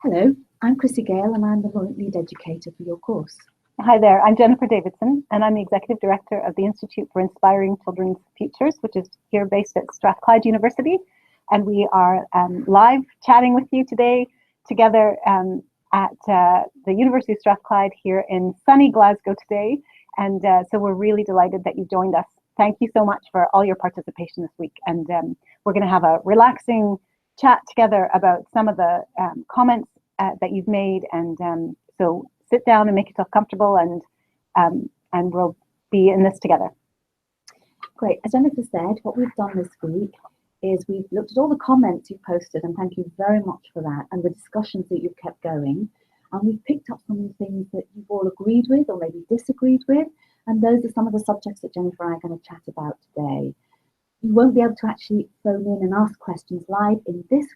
Hello, I'm Chrissy Gale and I'm the lead educator for your course. Hi there, I'm Jennifer Davidson and I'm the Executive Director of the Institute for Inspiring Children's Futures, which is here based at Strathclyde University. And we are live chatting with you today together at the University of Strathclyde here in sunny Glasgow today. And so we're really delighted that you joined us. Thank you so much for all your participation this week. And we're going to have a relaxing chat together about some of the comments that you've made. And so sit down and make yourself comfortable, and we'll be in this together. Great. As Jennifer said, what we've done this week is we've looked at all the comments you've posted, and thank you very much for that, and the discussions that you've kept going. And we've picked up some of the things that you've all agreed with or maybe disagreed with, and those are some of the subjects that Jennifer and I are going to chat about today. You won't be able to actually phone in and ask questions live in this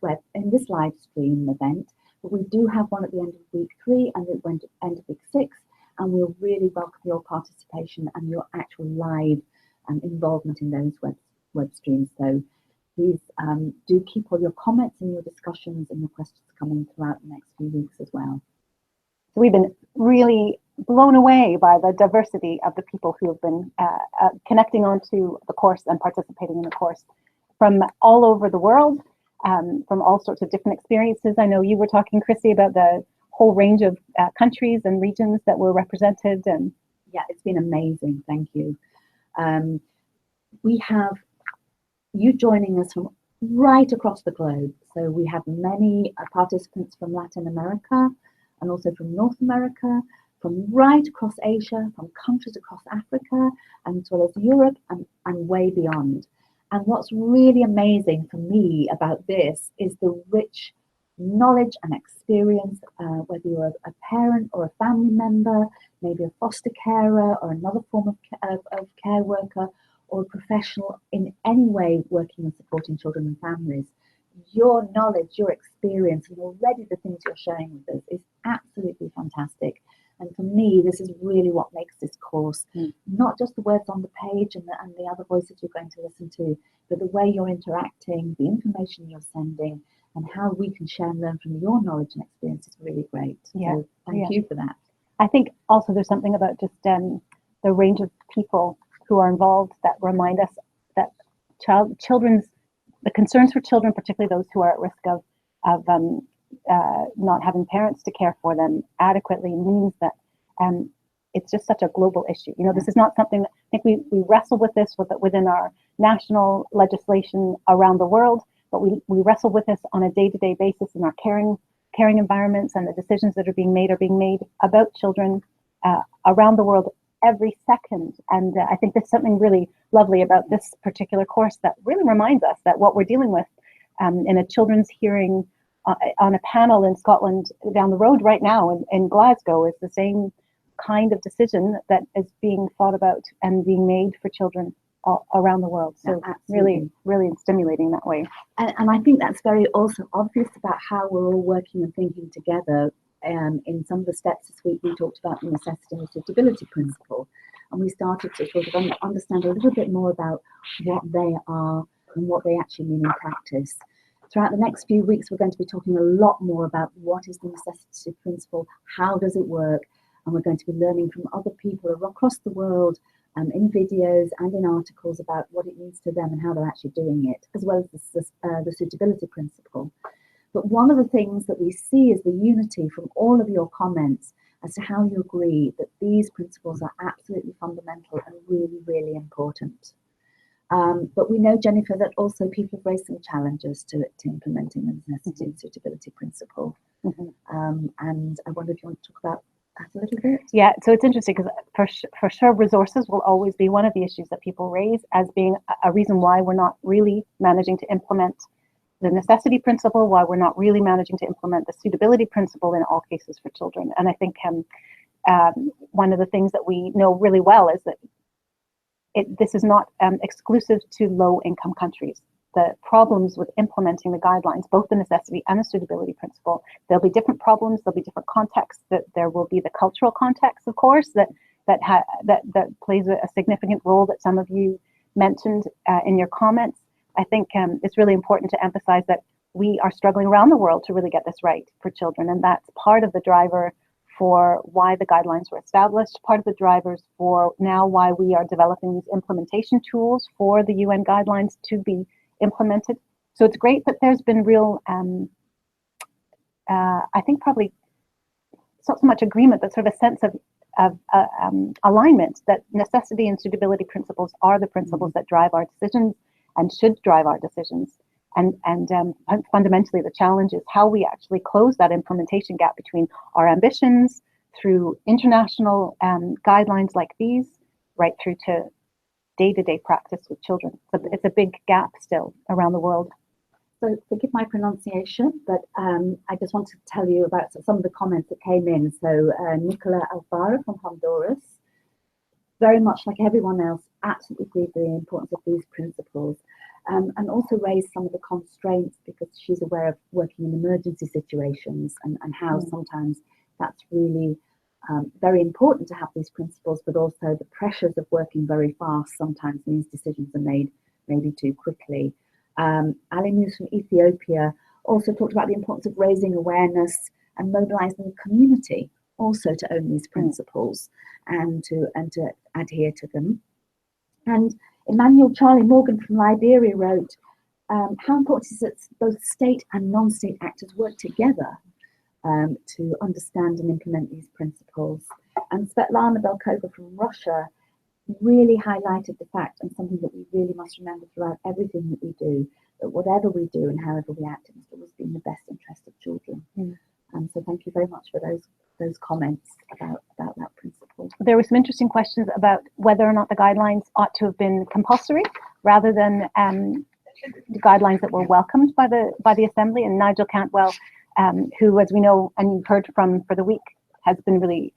live stream event, but we do have one at the end of week 3 and at the end of week 6, and we'll really welcome your participation and your actual live involvement in those web streams. So please do keep all your comments and your discussions and your questions coming throughout the next few weeks as well. So we've been really blown away by the diversity of the people who have been connecting onto the course and participating in the course from all over the world, from all sorts of different experiences. I know you were talking, Chrissy, about the whole range of countries and regions that were represented. And yeah, it's been amazing. Thank you. We have you joining us from right across the globe. So we have many participants from Latin America and also from North America, from right across Asia, from countries across Africa, and as well as Europe and way beyond. And what's really amazing for me about this is the rich knowledge and experience, whether you're a parent or a family member, maybe a foster carer or another form of care worker, or a professional in any way working and supporting children and families. Your knowledge, your experience, and already the things you're sharing with us is absolutely fantastic. And for me, this is really what makes this course, not just the words on the page and the other voices you're going to listen to, but the way you're interacting, the information you're sending, and how we can share and learn from your knowledge and experience is really great. Yeah. So thank you for that. I think also there's something about just the range of people who are involved that remind us that the concerns for children, particularly those who are at risk of not having parents to care for them adequately, means that it's just such a global issue. You know, this is not something that I think we wrestle with this within our national legislation around the world, but we wrestle with this on a day-to-day basis in our caring environments, and the decisions that are being made about children around the world every second. And I think there's something really lovely about this particular course that really reminds us that what we're dealing with in a children's hearing on a panel in Scotland down the road right now in Glasgow is the same kind of decision that is being thought about and being made for children all around the world. So really stimulating that way. And I think that's very also obvious about how we're all working and thinking together. In some of the steps this week, we talked about the necessity and the suitability principle, and we started to sort of understand a little bit more about what they are and what they actually mean in practice. Throughout the next few weeks, we're going to be talking a lot more about what is the necessity principle, how does it work, and we're going to be learning from other people across the world in videos and in articles about what it means to them and how they're actually doing it, as well as the suitability principle. But one of the things that we see is the unity from all of your comments as to how you agree that these principles are absolutely fundamental and really, really important. But we know, Jennifer, that also people have raised some challenges to implementing the necessity and suitability principle. And I wonder if you want to talk about that a little bit. Yeah, so it's interesting because for sure resources will always be one of the issues that people raise as being a reason why we're not really managing to implement the necessity principle, why we're not really managing to implement the suitability principle in all cases for children. And I think one of the things that we know really well is that this is not exclusive to low-income countries. The problems with implementing the guidelines, both the necessity and the suitability principle, there'll be different problems, there'll be different contexts, that there will be the cultural context, of course, that plays a significant role that some of you mentioned in your comments. I think it's really important to emphasize that we are struggling around the world to really get this right for children. And that's part of the driver for why the guidelines were established, part of the drivers for now why we are developing these implementation tools for the UN guidelines to be implemented. So it's great that there's been real, I think probably it's not so much agreement, but sort of a sense of alignment that necessity and suitability principles are the principles that drive our decisions and should drive our decisions. And fundamentally, the challenge is how we actually close that implementation gap between our ambitions through international guidelines like these, right through to day-to-day practice with children. So it's a big gap still around the world. So forgive my pronunciation, but I just want to tell you about some of the comments that came in. So Nicola Alvaro from Honduras, very much like everyone else, absolutely agreed with the importance of these principles, and also raised some of the constraints because she's aware of working in emergency situations and how sometimes that's really very important to have these principles, but also the pressures of working very fast sometimes means decisions are made maybe too quickly. Ali News from Ethiopia also talked about the importance of raising awareness and mobilizing the community also to own these principles and to adhere to them. And Emmanuel Charlie Morgan from Liberia wrote, how important is it that both state and non-state actors work together to understand and implement these principles. And Svetlana Belkova from Russia really highlighted the fact, and something that we really must remember throughout everything that we do, that whatever we do and however we act, it must always be in the best interest of children. And so thank you very much for those comments about that principle. There were some interesting questions about whether or not the guidelines ought to have been compulsory rather than the guidelines that were welcomed by the Assembly. And Nigel Cantwell, who, as we know and you've heard from for the week, has been really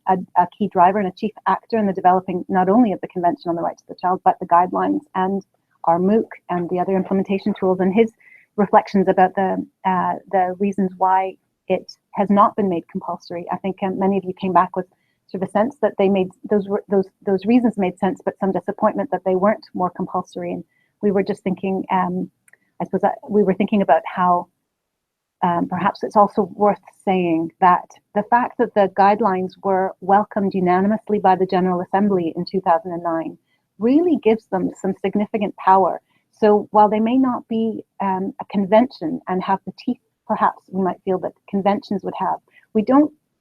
a key driver and a chief actor in the developing not only of the Convention on the Rights of the Child, but the guidelines and our MOOC and the other implementation tools, and his reflections about the reasons why it has not been made compulsory. I think many of you came back with sort of a sense that they made those reasons made sense, but some disappointment that they weren't more compulsory. And we were just thinking, I suppose we were thinking about how perhaps it's also worth saying that the fact that the guidelines were welcomed unanimously by the General Assembly in 2009 really gives them some significant power. So while they may not be a convention and have the teeth, perhaps we might feel that conventions would have,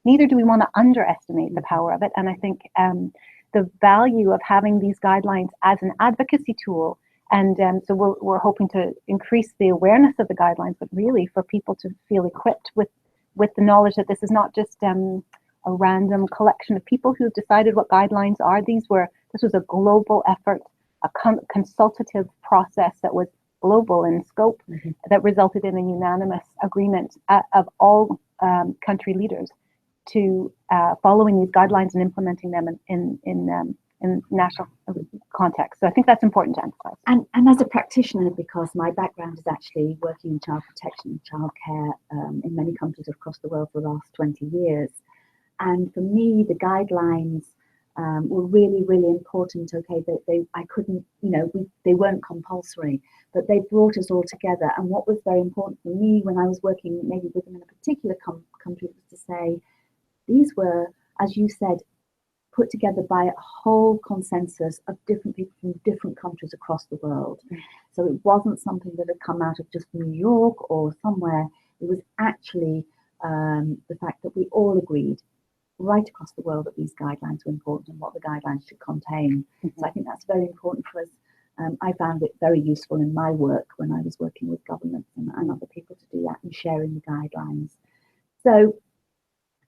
neither do we want to underestimate the power of it. And I think the value of having these guidelines as an advocacy tool. And so we're hoping to increase the awareness of the guidelines, but really for people to feel equipped with the knowledge that this is not just a random collection of people who have decided what guidelines are. This was a global effort, a consultative process that was global in scope, that resulted in a unanimous agreement of all country leaders to following these guidelines and implementing them in national context. So I think that's important to emphasize. And as a practitioner, because my background is actually working in child protection and childcare in many countries across the world for the last 20 years. And for me, the guidelines were really, really important. Okay, they weren't compulsory, but they brought us all together. And what was very important for me when I was working maybe with them in a particular country was to say, these were, as you said, put together by a whole consensus of different people from different countries across the world. So it wasn't something that had come out of just New York or somewhere. It was actually the fact that we all agreed right across the world that these guidelines were important and what the guidelines should contain. So I think that's very important for us. I found it very useful in my work when I was working with governments and other people to do that and sharing the guidelines. So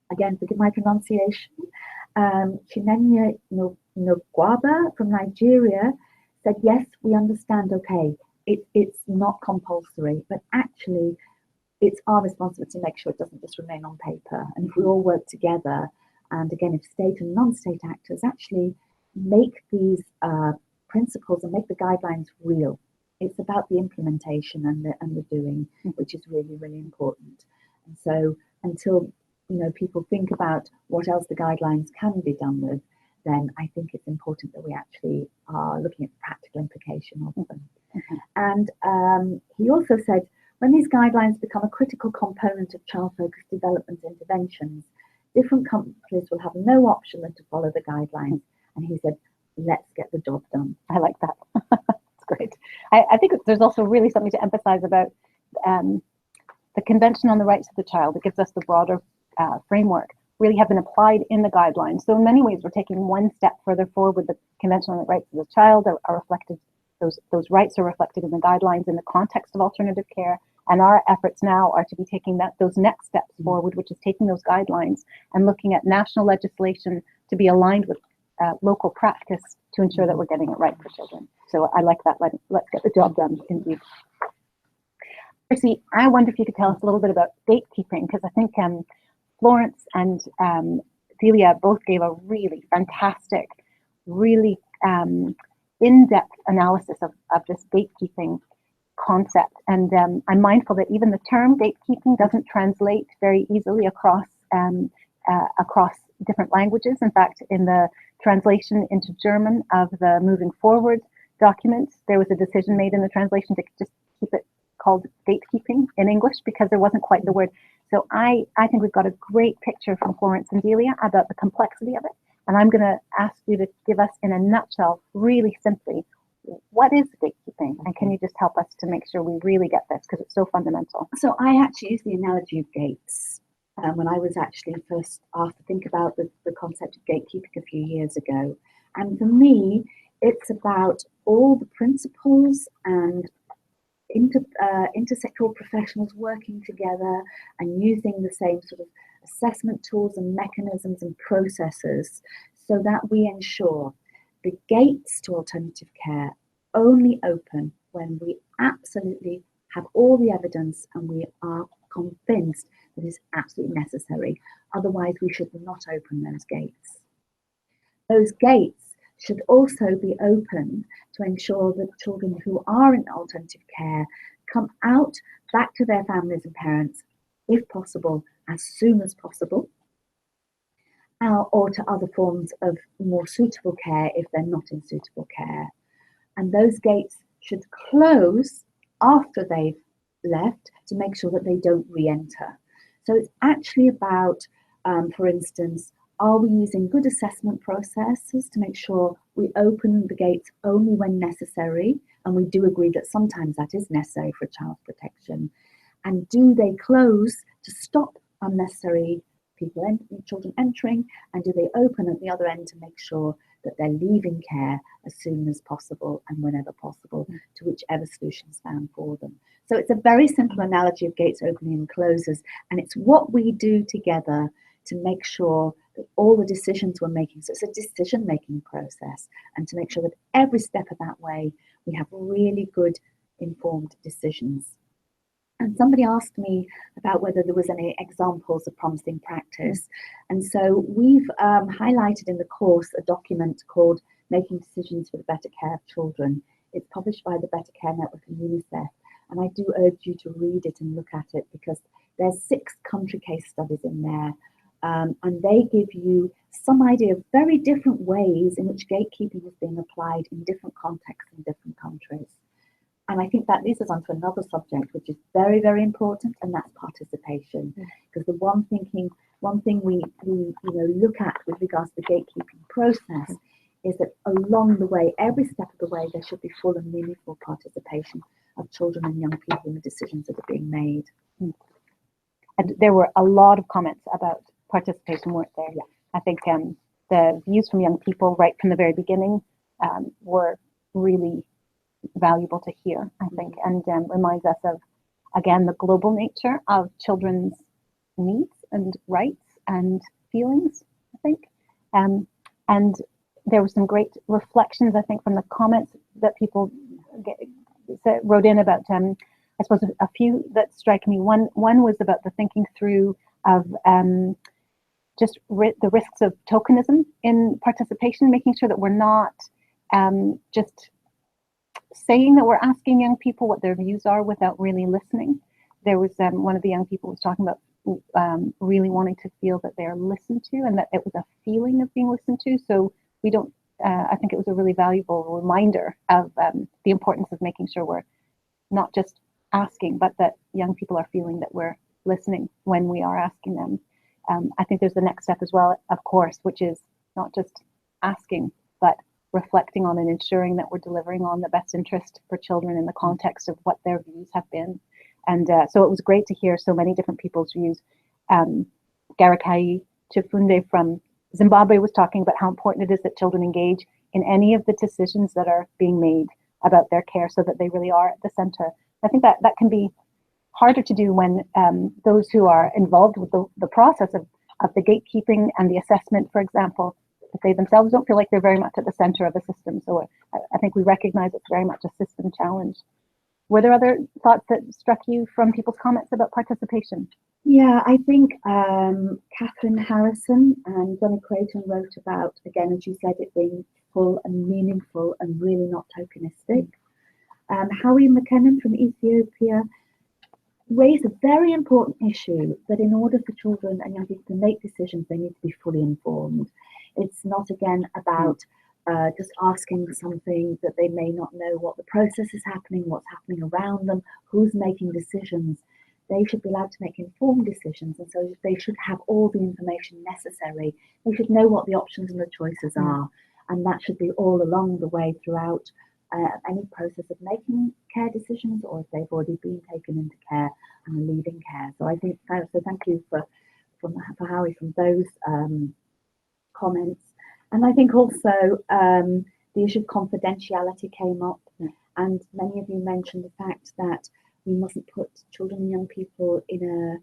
again, forgive my pronunciation. Chinenya Nogwaba from Nigeria said, yes, we understand, okay, it's not compulsory, but actually it's our responsibility to make sure it doesn't just remain on paper. And if we all work together, and again, if state and non-state actors actually make these principles and make the guidelines real, it's about the implementation and the doing, which is really, really important. And so until people think about what else the guidelines can be done with, then I think it's important that we actually are looking at the practical implication of them. And he also said, When these guidelines become a critical component of child-focused development interventions, different countries will have no option than to follow the guidelines. And he said, let's get the job done. I like that. That's great. I think there's also really something to emphasize about the Convention on the Rights of the Child. It gives us the broader framework, really have been applied in the guidelines. So in many ways, we're taking one step further forward. The Convention on the Rights of the Child are reflected, those rights are reflected in the guidelines in the context of alternative care. And our efforts now are to be taking those next steps forward, which is taking those guidelines and looking at national legislation to be aligned with local practice to ensure that we're getting it right for children. So I like that. Let's get the job done, indeed. Percy, I wonder if you could tell us a little bit about gatekeeping, because I think Florence and Delia both gave a really fantastic, really in-depth analysis of this gatekeeping concept. And I'm mindful that even the term gatekeeping doesn't translate very easily across different languages. In fact, in the translation into German of the Moving Forward document, there was a decision made in the translation to just keep it called gatekeeping in English because there wasn't quite the word. So I think we've got a great picture from Florence and Delia about the complexity of it. And I'm going to ask you to give us in a nutshell, really simply, what is gatekeeping? And can you just help us to make sure we really get this, because it's so fundamental? So I actually use the analogy of gates when I was actually first asked to think about the concept of gatekeeping a few years ago. And for me, it's about all the principles and intersectoral professionals working together and using the same sort of assessment tools and mechanisms and processes so that we ensure the gates to alternative care only open when we absolutely have all the evidence and we are convinced that it's absolutely necessary. Otherwise, we should not open those gates. Those gates should also be open to ensure that children who are in alternative care come out back to their families and parents, if possible, as soon as possible, or to other forms of more suitable care if they're not in suitable care. And those gates should close after they've left to make sure that they don't re-enter. So it's actually about, for instance, are we using good assessment processes to make sure we open the gates only when necessary? And we do agree that sometimes that is necessary for child's protection. And do they close to stop unnecessary children entering? And do they open at the other end to make sure that they're leaving care as soon as possible and whenever possible to whichever solution is found for them? So it's a very simple analogy of gates opening and closes. And it's what we do together to make sure that all the decisions we're making, so it's a decision-making process, and to make sure that every step of that way, we have really good informed decisions. And somebody asked me about whether there was any examples of promising practice. And so we've highlighted in the course a document called Making Decisions for the Better Care of Children. It's published by the Better Care Network and UNICEF. And I do urge you to read it and look at it, because there's 6 country case studies in there. And they give you some idea of very different ways in which gatekeeping is being applied in different contexts in different countries. And I think that leads us on to another subject, which is very, very important, and that's participation. Because the one thing we look at with regards to the gatekeeping process is that along the way, every step of the way, there should be full and meaningful participation of children and young people in the decisions that are being made. And there were a lot of comments about participation, weren't there? Yeah. I think the views from young people right from the very beginning were really valuable to hear, I think, and reminds us of, again, the global nature of children's needs and rights and feelings, I think. And there were some great reflections, I think, from the comments that people wrote in about, I suppose, a few that strike me. One was about the thinking through of just the risks of tokenism in participation, making sure that we're not just saying that we're asking young people what their views are without really listening. There was one of the young people was talking about really wanting to feel that they're listened to, and that it was a feeling of being listened to. So we don't, I think it was a really valuable reminder of the importance of making sure we're not just asking, but that young people are feeling that we're listening when we are asking them. I think there's the next step as well, of course, which is not just asking, but reflecting on and ensuring that we're delivering on the best interest for children in the context of what their views have been. And so it was great to hear so many different people's views. Garakai Chifunde from Zimbabwe was talking about how important it is that children engage in any of the decisions that are being made about their care so that they really are at the center. I think that can be harder to do when those who are involved with the process of the gatekeeping and the assessment, for example, if they themselves don't feel like they're very much at the center of a system. So I think we recognize it's very much a system challenge. Were there other thoughts that struck you from people's comments about participation? Yeah, I think Catherine Harrison and Johnny Creighton wrote about, again, as you said, it being full and meaningful and really not tokenistic. Howie McKinnon from Ethiopia raised a very important issue that in order for children and young people to make decisions, they need to be fully informed. It's not, again, about just asking something that they may not know what the process is happening, what's happening around them, who's making decisions. They should be allowed to make informed decisions, and so they should have all the information necessary. They should know what the options and the choices are, and that should be all along the way throughout any process of making care decisions, or if they've already been taken into care and are leaving care. So I think so. Thank you for Howie from those comments. And I think also the issue of confidentiality came up, and many of you mentioned the fact that we mustn't put children and young people in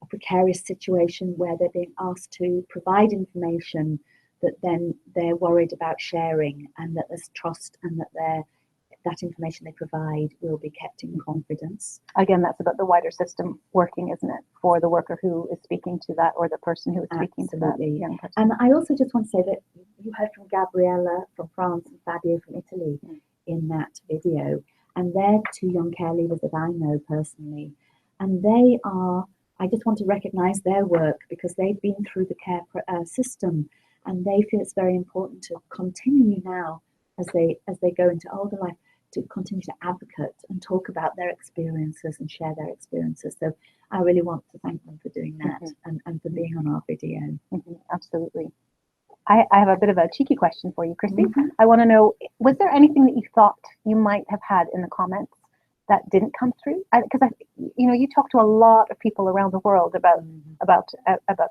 a precarious situation where they're being asked to provide information that then they're worried about sharing, and that there's trust, and that information they provide will be kept in confidence. Again, that's about the wider system working, isn't it, for the worker who is speaking to that, or the person who is speaking to that young person. And I also just want to say that you heard from Gabriella from France and Fabio from Italy in that video, and they're two young care leavers that I know personally, and they are, I just want to recognise their work because they've been through the care system, and they feel it's very important to continue now as they go into older life, to continue to advocate and talk about their experiences and share their experiences. So I really want to thank them for doing that and for being on our video. Absolutely. I have a bit of a cheeky question for you, Christy. I want to know, was there anything that you thought you might have had in the comments that didn't come through? Because you talk to a lot of people around the world about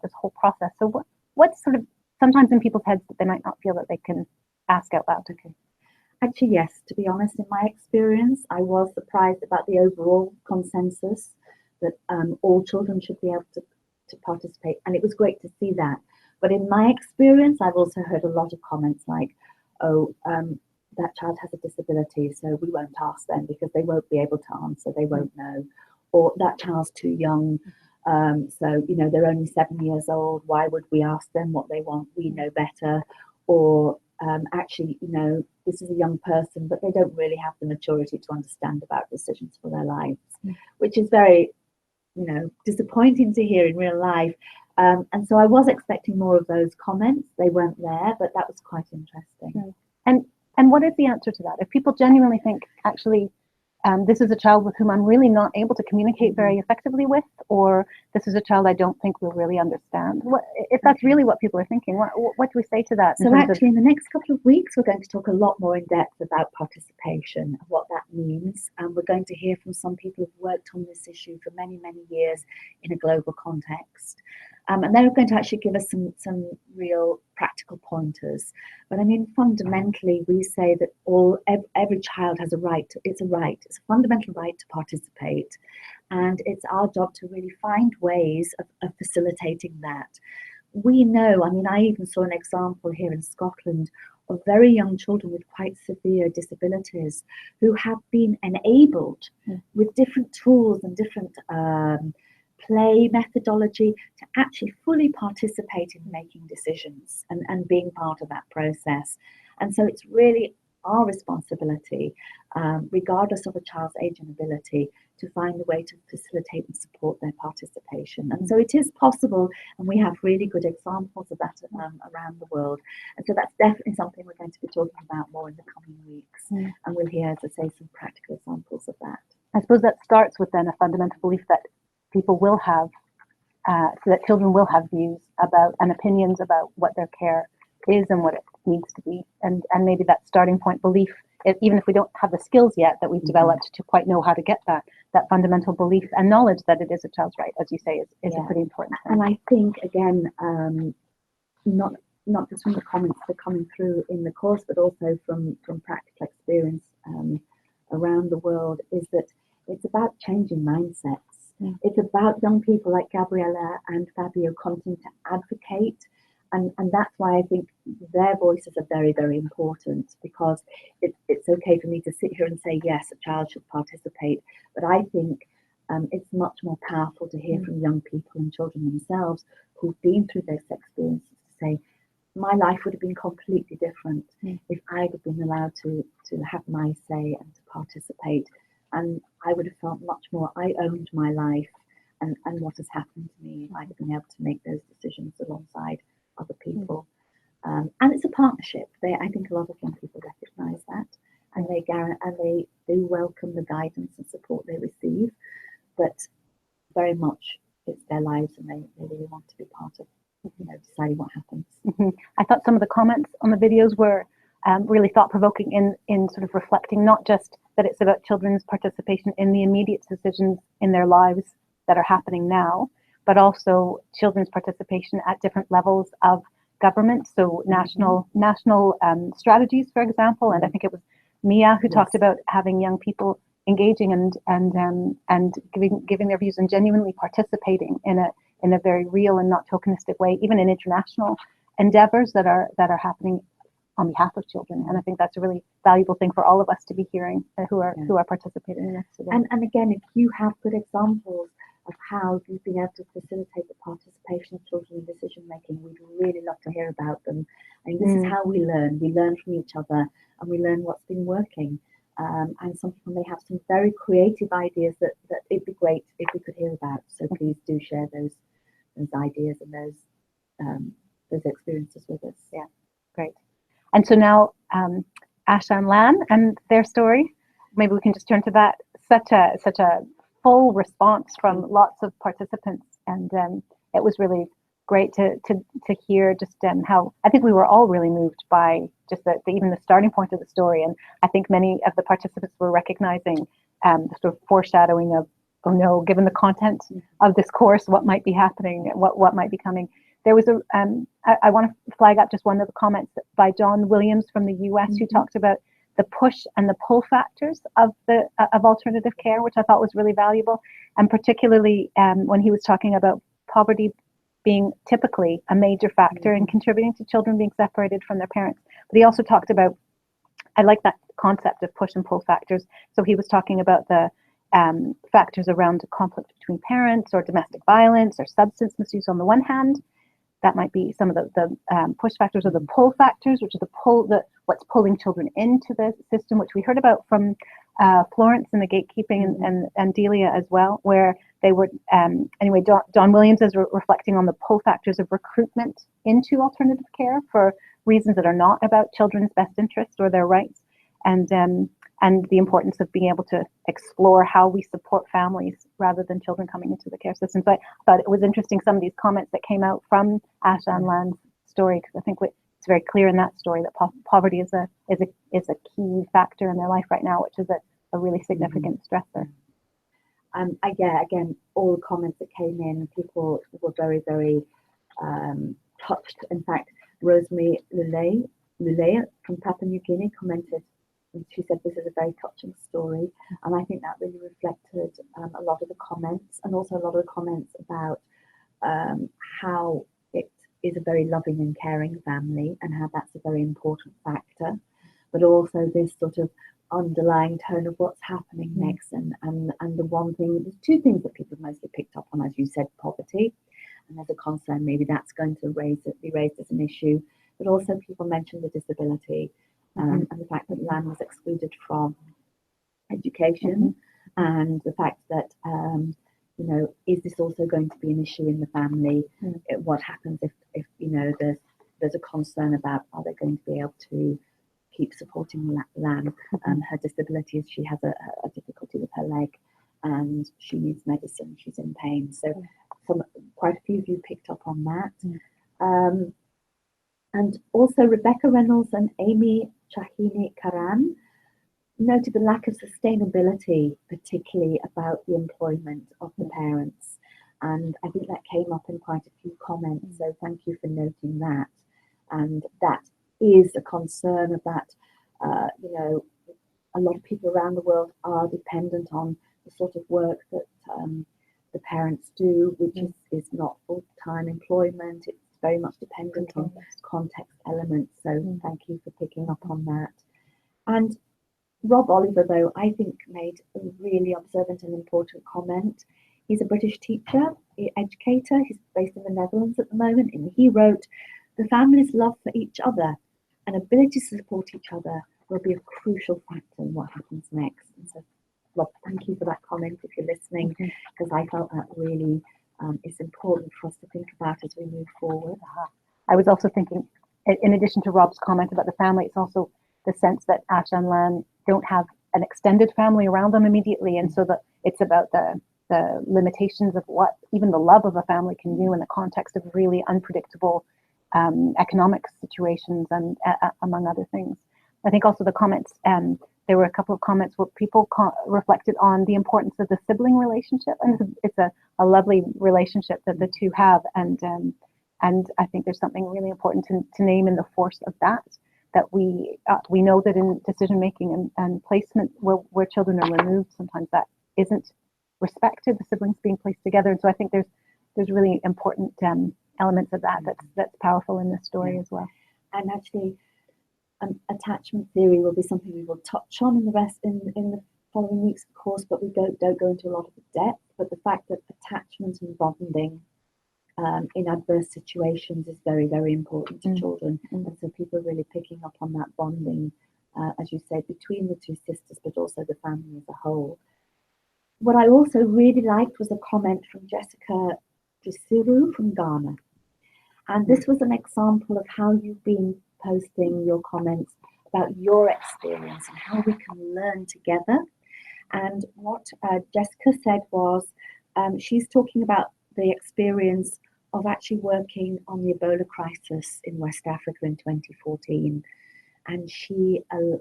this whole process. So what's sort of sometimes in people's heads that they might not feel that they can ask out loud? Okay. Actually, yes, to be honest, in my experience, I was surprised about the overall consensus that all children should be able to participate, and it was great to see that. But in my experience, I've also heard a lot of comments like, oh, that child has a disability, so we won't ask them because they won't be able to answer, they won't know. Or that child's too young, so, they're only 7 years old, why would we ask them what they want? We know better. Or actually, this is a young person, but they don't really have the maturity to understand about decisions for their lives, which is very, disappointing to hear in real life. And so I was expecting more of those comments. They weren't there, but that was quite interesting. And what is the answer to that? If people genuinely think, actually, this is a child with whom I'm really not able to communicate very effectively with, or this is a child I don't think will really understand. If that's really what people are thinking, what do we say to that? So actually, in the next couple of weeks, we're going to talk a lot more in depth about participation and what that means. And we're going to hear from some people who've worked on this issue for many, many years in a global context. And they're going to actually give us some real practical pointers. But I mean, fundamentally, we say that every child has a right. It's a fundamental right to participate. And it's our job to really find ways of facilitating that. We know, I even saw an example here in Scotland of very young children with quite severe disabilities who have been enabled with different tools and different play methodology to actually fully participate in making decisions and being part of that process. And so it's really our responsibility, regardless of a child's age and ability, to find a way to facilitate and support their participation. And so it is possible, and we have really good examples of that around the world. And so that's definitely something we're going to be talking about more in the coming weeks. And we'll hear, as I say, some practical examples of that. I suppose that starts with then a fundamental belief that people will have, so that children will have views about and opinions about what their care is and what it needs to be. And maybe that starting point belief, even if we don't have the skills yet that we've developed to quite know how to get that fundamental belief and knowledge that it is a child's right, as you say, is a pretty important thing. And I think, again, not just from the comments that are coming through in the course, but also from practical experience around the world, is that it's about changing mindsets. It's about young people like Gabriella and Fabio continuing to advocate, and that's why I think their voices are very, very important, because it's okay for me to sit here and say, yes, a child should participate, but I think it's much more powerful to hear from young people and children themselves who've been through those experiences to say, my life would have been completely different if I'd have been allowed to have my say and to participate. And I would have felt much more, I owned my life and what has happened to me. I'd have been able to make those decisions alongside other people. And it's a partnership. I think a lot of young people recognise that, and they do welcome the guidance and support they receive. But very much it's their lives, and they really want to be part of deciding what happens. I thought some of the comments on the videos were really thought-provoking in sort of reflecting not just that it's about children's participation in the immediate decisions in their lives that are happening now, but also children's participation at different levels of government. So national strategies, for example, and I think it was Mia who talked about having young people engaging and giving their views and genuinely participating in a very real and not tokenistic way, even in international endeavors that are happening on behalf of children. And I think that's a really valuable thing for all of us to be hearing who are participating in this today. And again, if you have good examples of how you've been able to facilitate the participation of children in decision making, we'd really love to hear about them. And this is how we learn. We learn from each other, and we learn what's been working. And some people may have some very creative ideas that it'd be great if we could hear about. So please do share those ideas and those experiences with us. Yeah, great. And so now Asha and Lan and their story, maybe we can just turn to that. Such a full response from lots of participants, and it was really great to hear just how I think we were all really moved by just even the starting point of the story. And I think many of the participants were recognizing the sort of foreshadowing of, oh no, given the content of this course, what might be happening, what might be coming. There was I want to flag up just one of the comments by John Williams from the US who talked about the push and the pull factors of alternative care, which I thought was really valuable, and particularly when he was talking about poverty being typically a major factor in contributing to children being separated from their parents. But he also talked about, I like that concept of push and pull factors. So he was talking about the factors around conflict between parents or domestic violence or substance misuse on the one hand. That might be some of the push factors, or the pull factors, which are what's pulling children into the system, which we heard about from Florence in the gatekeeping and Delia as well, where they were, anyway, Don Williams is reflecting on the pull factors of recruitment into alternative care for reasons that are not about children's best interests or their rights, and the importance of being able to explore how we support families rather than children coming into the care system. So I thought it was interesting, some of these comments that came out from Asha and Lan's story, because I think it's very clear in that story that poverty is a key factor in their life right now, which is a really significant stressor. Again, all the comments that came in, people were very, very touched. In fact, Rosemary Lulea from Papua New Guinea commented, and she said this is a very touching story, and I think that really reflected a lot of the comments, and also a lot of the comments about how it is a very loving and caring family, and how that's a very important factor, but also this sort of underlying tone of what's happening next, and the one thing, there's two things that people mostly picked up on, as you said, poverty, and there's a concern maybe that's going to be raised as an issue, but also people mentioned the disability. And the fact that Lan was excluded from education, and the fact that, is this also going to be an issue in the family? What happens if there's a concern about, are they going to be able to keep supporting Lan. Her disability is she has a difficulty with her leg, and she needs medicine. She's in pain. So quite a few of you picked up on that. And also Rebecca Reynolds and Amy Chahini Karan noted the lack of sustainability, particularly about the employment of the parents. And I think that came up in quite a few comments. So thank you for noting that. And that is a concern of that, a lot of people around the world are dependent on the sort of work that the parents do, which is not full-time employment. It's very much dependent on context elements. So thank you for picking up on that. And Rob Oliver, though, I think made a really observant and important comment. He's a British teacher, educator. He's based in the Netherlands at the moment, and he wrote, "The family's love for each other and ability to support each other will be a crucial factor in what happens next." And so, Rob, thank you for that comment if you're listening, because I felt that really is important for us to think about as we move forward. I was also thinking, in addition to Rob's comment about the family, it's also the sense that Asha and Lan don't have an extended family around them immediately, and so that it's about the limitations of what even the love of a family can do in the context of really unpredictable economic situations and among other things. I think also the comments, there were a couple of comments where people reflected on the importance of the sibling relationship, and it's a lovely relationship that the two have, and I think there's something really important to name in the force of that we know that in decision making and placement where children are removed, sometimes that isn't respected, the siblings being placed together, and so I think there's really important elements of that's powerful in this story as well. And actually, attachment theory will be something we will touch on in the following weeks, of course, but we don't go into a lot of the depth. But the fact that attachment and bonding in adverse situations is very, very important to children, and so people are really picking up on that bonding, as you said, between the two sisters, but also the family as a whole. What I also really liked was a comment from Jessica Disiru from Ghana. And this was an example of how you've been posting your comments about your experience and how we can learn together. And what Jessica said was, she's talking about the experience of actually working on the Ebola crisis in West Africa in 2014. And she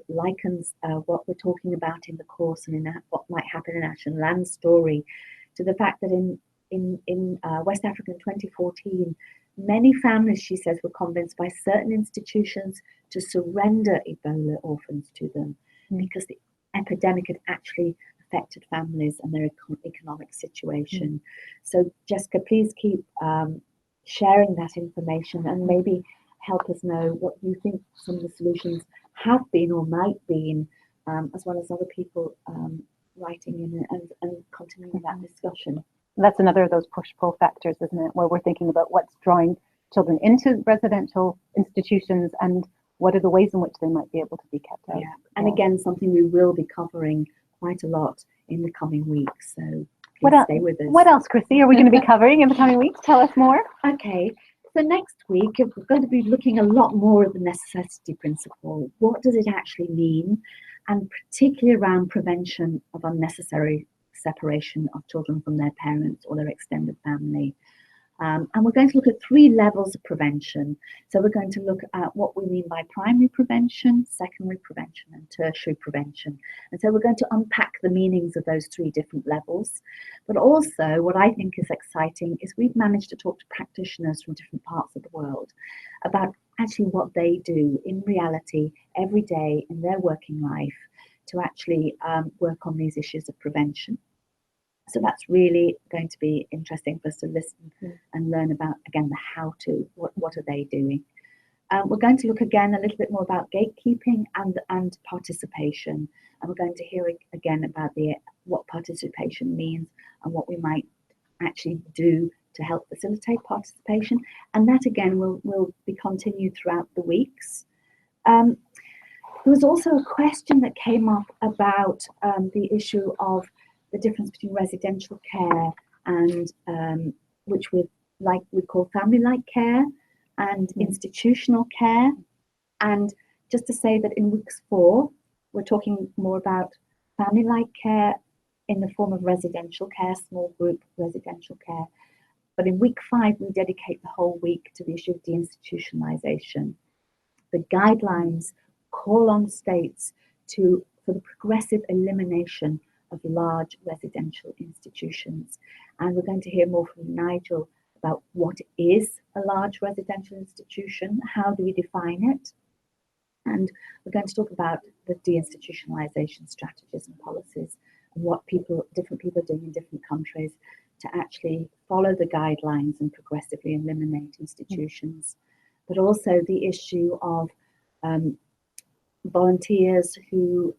likens what we're talking about in the course and in what might happen in Asha and Lan's story to the fact that in West Africa in 2014, many families, she says, were convinced by certain institutions to surrender Ebola orphans to them because the epidemic had actually affected families and their economic situation. So Jessica, please keep sharing that information and maybe help us know what you think some of the solutions have been or might be, as well as other people writing in and continuing that discussion. That's another of those push-pull factors, isn't it, where we're thinking about what's drawing children into residential institutions and what are the ways in which they might be able to be kept out. Yeah, and again, something we will be covering quite a lot in the coming weeks, so stay with us. What else, Chrissy, are we going to be covering in the coming weeks? Tell us more. Okay, so next week we're going to be looking a lot more at the necessity principle. What does it actually mean? And particularly around prevention of unnecessary separation of children from their parents or their extended family. And we're going to look at 3 levels of prevention. So we're going to look at what we mean by primary prevention, secondary prevention, and tertiary prevention. And so we're going to unpack the meanings of those 3 different levels. But also what I think is exciting is we've managed to talk to practitioners from different parts of the world about actually what they do in reality every day in their working life to actually work on these issues of prevention. So that's really going to be interesting for us to listen and learn about, again, the how to, what are they doing. We're going to look again a little bit more about gatekeeping and participation. And we're going to hear again about what participation means and what we might actually do to help facilitate participation. And that again will be continued throughout the weeks. There was also a question that came up about the issue of the difference between residential care and which we call family-like care and institutional care, and just to say that in weeks 4, we're talking more about family-like care in the form of residential care, small group residential care. But in week 5, we dedicate the whole week to the issue of deinstitutionalization. The guidelines call on states for the progressive elimination of large residential institutions. And we're going to hear more from Nigel about what is a large residential institution, how do we define it, and we're going to talk about the deinstitutionalization strategies and policies and what different people are doing in different countries to actually follow the guidelines and progressively eliminate institutions. But also the issue of volunteers who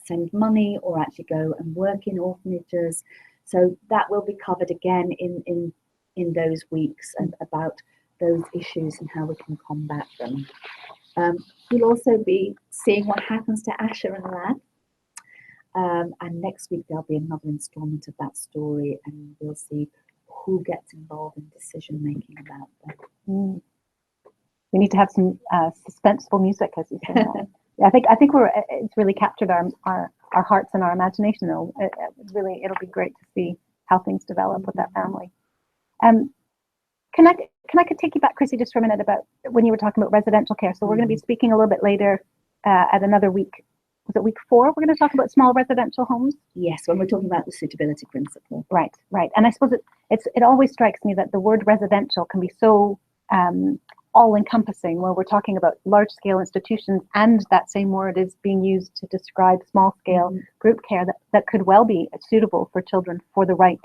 send money or actually go and work in orphanages. So that will be covered again in those weeks, and about those issues and how we can combat them. We'll also be seeing what happens to Asha and Lan. And next week there'll be another instalment of that story, and we'll see who gets involved in decision making about them. We need to have some suspenseful music, as you say. I think it's really captured our hearts and our imagination. Though it'll be great to see how things develop with that family. Can I take you back, Chrissy, just for a minute about when you were talking about residential care? So we're going to be speaking a little bit later at another week. Was it week 4? We're going to talk about small residential homes. Yes, when we're talking about the suitability principle. Right. And I suppose it always strikes me that the word residential can be so all-encompassing when we're talking about large-scale institutions, and that same word is being used to describe small-scale group care that could well be suitable for children, for the right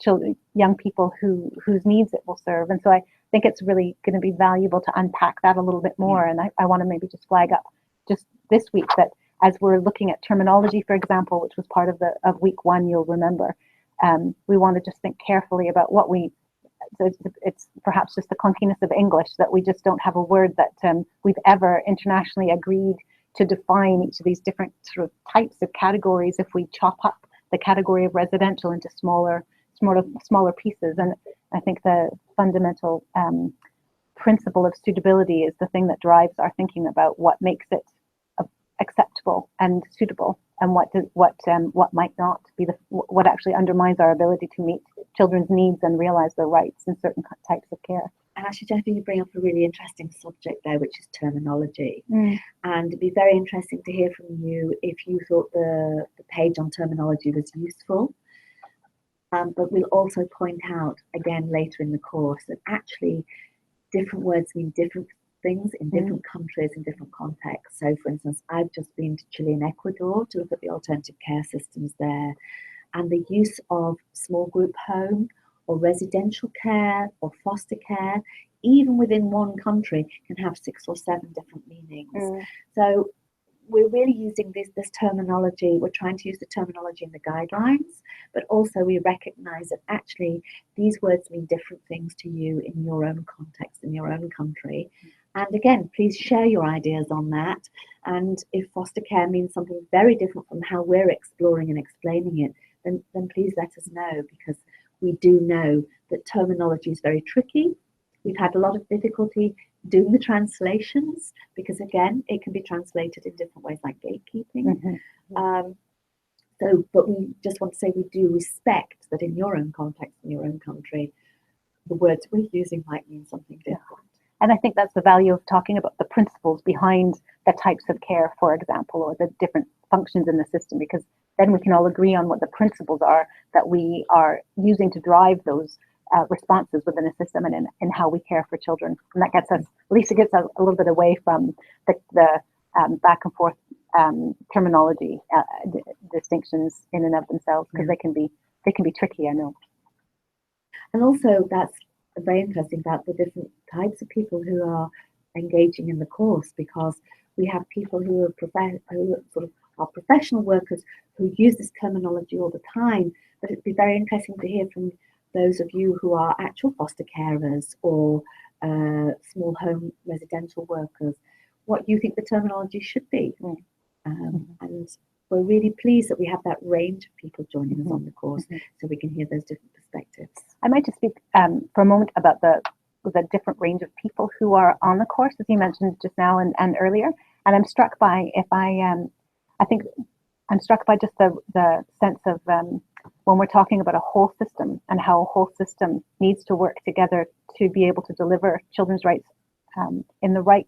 children, young people whose needs it will serve. And so I think it's really going to be valuable to unpack that a little bit more. And I want to maybe just flag up just this week that as we're looking at terminology, for example, which was part of week 1, you'll remember, we want to just think carefully about what it's perhaps just the clunkiness of English that we just don't have a word that we've ever internationally agreed to define each of these different sort of types of categories if we chop up the category of residential into smaller pieces. And I think the fundamental principle of suitability is the thing that drives our thinking about what makes it acceptable and suitable, and what might not be what actually undermines our ability to meet children's needs and realize their rights in certain types of care. And actually, Jennifer, you bring up a really interesting subject there, which is terminology. And it'd be very interesting to hear from you if you thought the page on terminology was useful. But we'll also point out again later in the course that actually different words mean different things in different countries, in different contexts. So for instance, I've just been to Chile and Ecuador to look at the alternative care systems there, and the use of small group home or residential care or foster care, even within one country, can have 6 or 7 different meanings. So we're really using this terminology. We're trying to use the terminology in the guidelines, but also we recognize that actually these words mean different things to you in your own context, in your own country. And again, please share your ideas on that. And if foster care means something very different from how we're exploring and explaining it, then please let us know, because we do know that terminology is very tricky. We've had a lot of difficulty doing the translations because, again, it can be translated in different ways, like gatekeeping. But we just want to say we do respect that in your own context, in your own country, the words we're using might mean something different. And I think that's the value of talking about the principles behind the types of care, for example, or the different functions in the system, because then we can all agree on what the principles are that we are using to drive those responses within a system and in how we care for children. And that gets us, at least it gets us a little bit away from the back and forth terminology distinctions in and of themselves, because they can be tricky, I know. And also that's very interesting about the different types of people who are engaging in the course, because we have people who are professional workers who use this terminology all the time, but it'd be very interesting to hear from those of you who are actual foster carers or small home residential workers, what you think the terminology should be. And we're really pleased that we have that range of people joining us on the course, so we can hear those different perspectives. I might just speak for a moment about the different range of people who are on the course, as you mentioned just now and earlier. And I'm struck by I think I'm struck by just the sense of when we're talking about a whole system and how a whole system needs to work together to be able to deliver children's rights in the right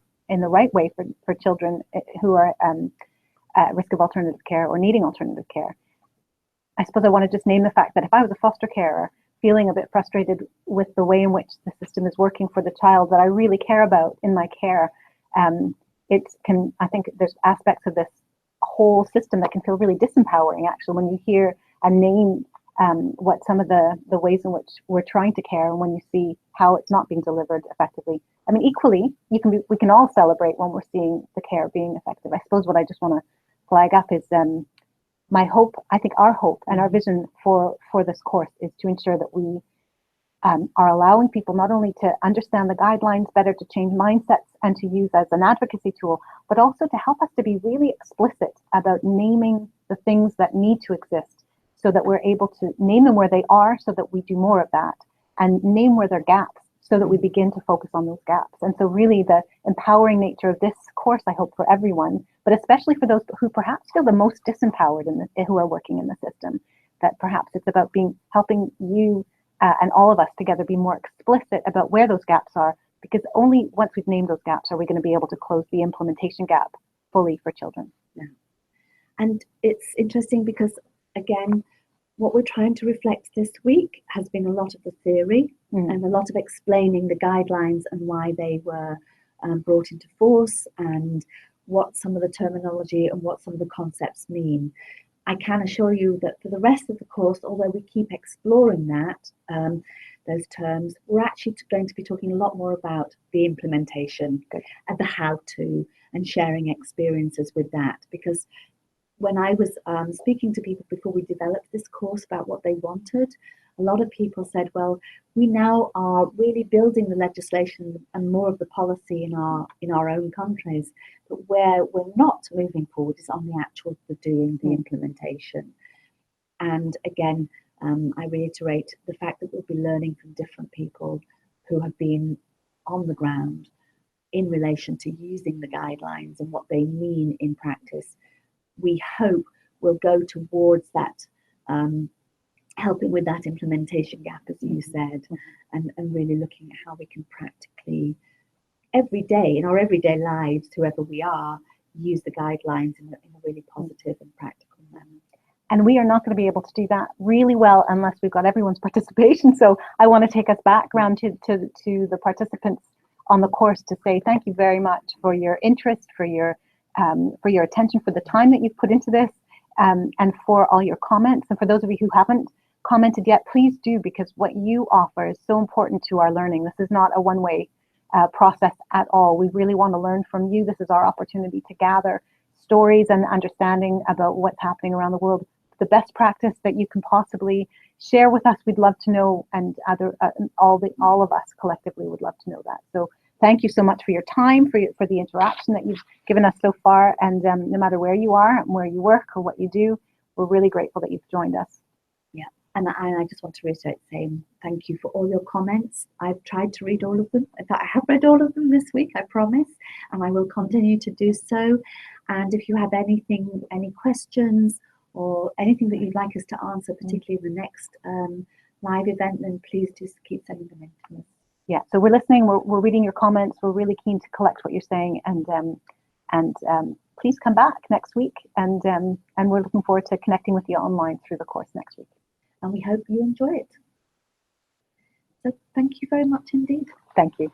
way for children who are at risk of alternative care or needing alternative care. I suppose I want to just name the fact that if I was a foster carer feeling a bit frustrated with the way in which the system is working for the child that I really care about in my care, I think there's aspects of this whole system that can feel really disempowering actually when you hear and name what some of the ways in which we're trying to care, and when you see how it's not being delivered effectively. I mean, equally, we can all celebrate when we're seeing the care being effective. I suppose what I just want to flag up is my hope, I think our hope and our vision for this course is to ensure that we are allowing people not only to understand the guidelines better, to change mindsets and to use as an advocacy tool, but also to help us to be really explicit about naming the things that need to exist so that we're able to name them where they are so that we do more of that, and name where there are gaps so that we begin to focus on those gaps. And so really the empowering nature of this course, I hope for everyone, but especially for those who perhaps feel the most disempowered who are working in the system, that perhaps it's about helping you and all of us together be more explicit about where those gaps are, because only once we've named those gaps are we going to be able to close the implementation gap fully for children. Yeah. And it's interesting because, again, what we're trying to reflect this week has been a lot of the theory and a lot of explaining the guidelines and why they were brought into force and what some of the terminology and what some of the concepts mean. I can assure you that for the rest of the course, although we keep exploring that, those terms, we're actually going to be talking a lot more about the implementation and the how-to and sharing experiences with that. Because when I was speaking to people before we developed this course about what they wanted, a lot of people said, well, we now are really building the legislation and more of the policy in our own countries, but where we're not moving forward is on the actual doing, the implementation. And again, I reiterate the fact that we'll be learning from different people who have been on the ground in relation to using the guidelines and what they mean in practice. We hope will go towards that, helping with that implementation gap, as you said, and really looking at how we can practically, every day, in our everyday lives, whoever we are, use the guidelines in a really positive and practical manner. And we are not going to be able to do that really well unless we've got everyone's participation. So I want to take us back around to the participants on the course to say thank you very much for your interest, for your attention, for the time that you've put into this, and for all your comments. And for those of you who haven't commented yet, please do, because what you offer is so important to our learning. This is not a one-way process at all. We really want to learn from you. This is our opportunity to gather stories and understanding about what's happening around the world. The best practice that you can possibly share with us, we'd love to know, and all of us collectively would love to know that. So thank you so much for your time, for the interaction that you've given us so far. And no matter where you are, and where you work, or what you do, we're really grateful that you've joined us. Yeah, and I just want to reiterate saying thank you for all your comments. I've tried to read all of them. In fact, I have read all of them this week, I promise, and I will continue to do so. And if you have any questions or anything that you'd like us to answer, particularly in the next live event, then please just keep sending them in to us. Yeah, so we're listening, we're reading your comments, we're really keen to collect what you're saying, and please come back next week, and we're looking forward to connecting with you online through the course next week. And we hope you enjoy it. So thank you very much indeed. Thank you.